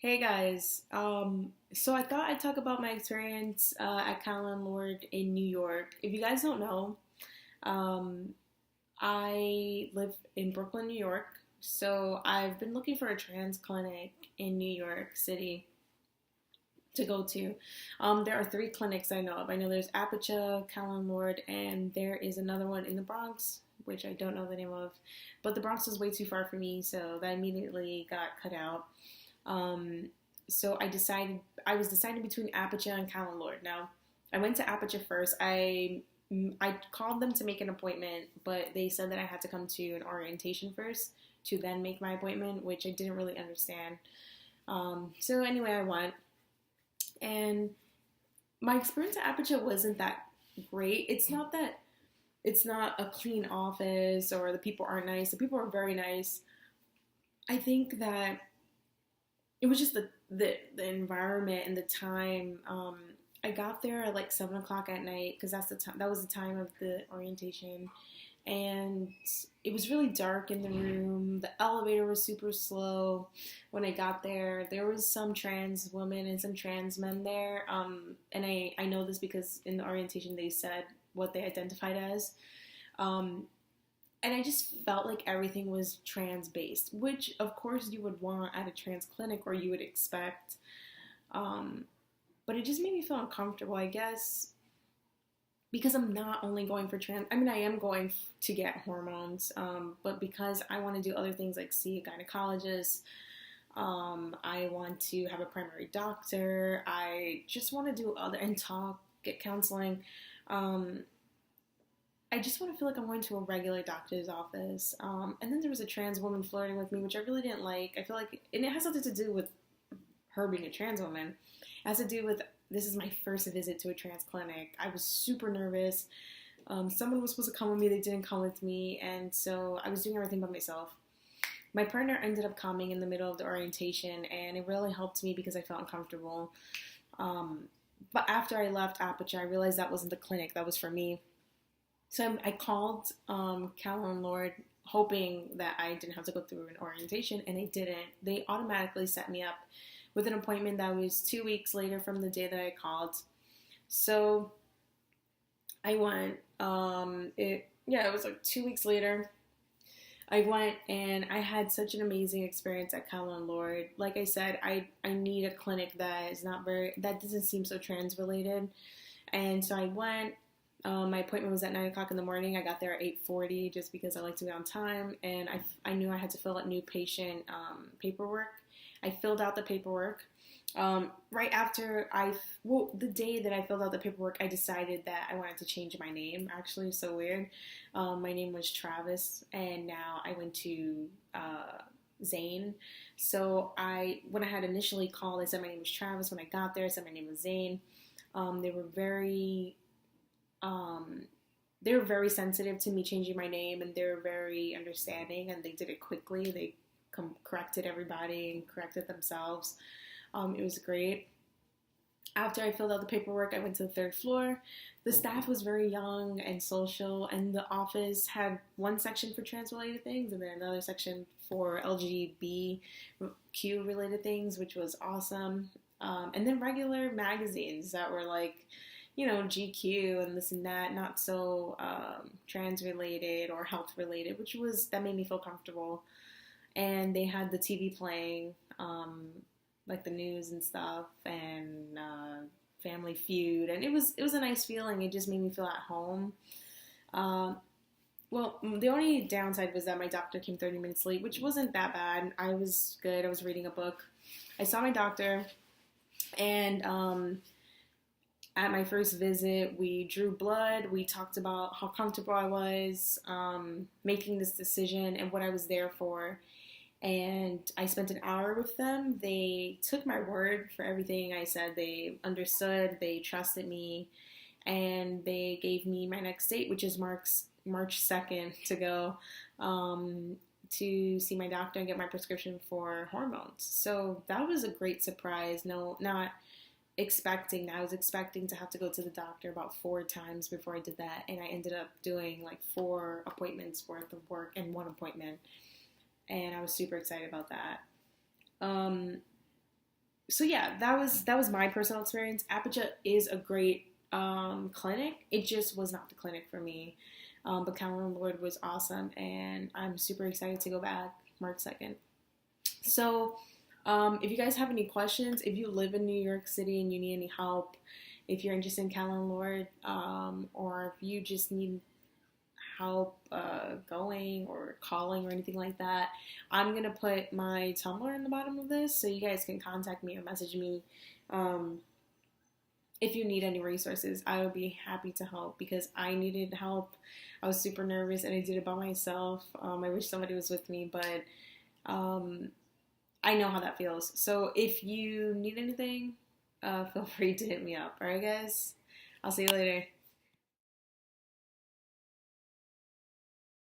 Hey guys, so I thought I'd talk about my experience at Callen Lorde in New York. If you guys don't know, um, I live in Brooklyn, New York. So I've been looking for a trans clinic in New York City to go to. There are three clinics I know of. I know there's Apicha, Callen Lorde, and there is another one in the Bronx, which I don't know the name of. But the Bronx was way too far for me, so that immediately got cut out. Um, so I was deciding between Aperture and Callen Lorde. Now, I went to Aperture first. I called them to make an appointment, but they said that I had to come to an orientation first to then make my appointment, which I didn't really understand. So anyway, I went, and my experience at Aperture wasn't that great. It's not a clean office or the people aren't nice. The people are very nice. I think that it was just the environment and the time. I got there at like 7 o'clock at night because that's the time. That was the time of the orientation, and it was really dark in the room. The elevator was super slow. When I got there, there was some trans women and some trans men there. And I know this because in the orientation they said what they identified as. Um, and I just felt like everything was trans based, which of course you would want at a trans clinic or you would expect. Um, but it just made me feel uncomfortable, I guess, because I'm not only going for trans. I mean, I am going to get hormones, but because I want to do other things like see a gynecologist, I want to have a primary doctor. I just want to do other and talk, get counseling. Um, I just want to feel like I'm going to a regular doctor's office. And then there was a trans woman flirting with me, which I really didn't like. I feel like, and it has something to do with her being a trans woman. It has to do with, this is my first visit to a trans clinic. I was super nervous. Someone was supposed to come with me, they didn't come with me, and so I was doing everything by myself. My partner ended up coming in the middle of the orientation, and it really helped me because I felt uncomfortable. But after I left Aperture, I realized that wasn't the clinic, that was for me. So I called Callen Lorde hoping that I didn't have to go through an orientation, and I didn't. They automatically set me up with an appointment that was 2 weeks later from the day that I called. So I went. It was like 2 weeks later. I went and I had such an amazing experience at Callen Lorde. Like I said, I need a clinic that doesn't seem so trans related. And so I went. My appointment was at 9 o'clock in the morning. I got there at 8:40 just because I like to be on time. And I knew I had to fill out new patient paperwork. I filled out the paperwork. Right after the day that I filled out the paperwork, I decided that I wanted to change my name. Actually, so weird. My name was Travis, and now I went to Zane. So when I had initially called, I said my name was Travis. When I got there, I said my name was Zane. They were very sensitive to me changing my name, and they were very understanding, and they did it quickly. They corrected everybody and corrected themselves. It was great. After I filled out the paperwork, I went to the third floor. The staff was very young and social, and the office had one section for trans-related things and then another section for LGBTQ related things, which was awesome. And then regular magazines that were like, GQ and this and that, not so trans-related or health-related, that made me feel comfortable. And they had the TV playing, like the news and stuff, and Family Feud, and it was a nice feeling. It just made me feel at home. Well, the only downside was that my doctor came 30 minutes late, which wasn't that bad. I was good. I was reading a book. I saw my doctor, and at my first visit, we drew blood. We talked about how comfortable I was making this decision and what I was there for. And I spent an hour with them. They took my word for everything I said. They understood. They trusted me. And they gave me my next date, which is March 2nd, to go to see my doctor and get my prescription for hormones. So that was a great surprise. No, not expecting that. I was expecting to have to go to the doctor about 4 times before I did that, and I ended up doing like 4 appointments worth of work in 1 appointment, and I was super excited about that. So yeah, that was my personal experience. Apicha is a great clinic. It just was not the clinic for me. But Callen Lorde was awesome, and I'm super excited to go back March 2nd. So, if you guys have any questions, if you live in New York City and you need any help, if you're interested in Callen Lorde, or if you just need help going or calling or anything like that, I'm going to put my Tumblr in the bottom of this so you guys can contact me or message me. Um, if you need any resources, I would be happy to help because I needed help. I was super nervous and I did it by myself. I wish somebody was with me, but um, I know how that feels. So if you need anything, feel free to hit me up. All right, guys? I'll see you later.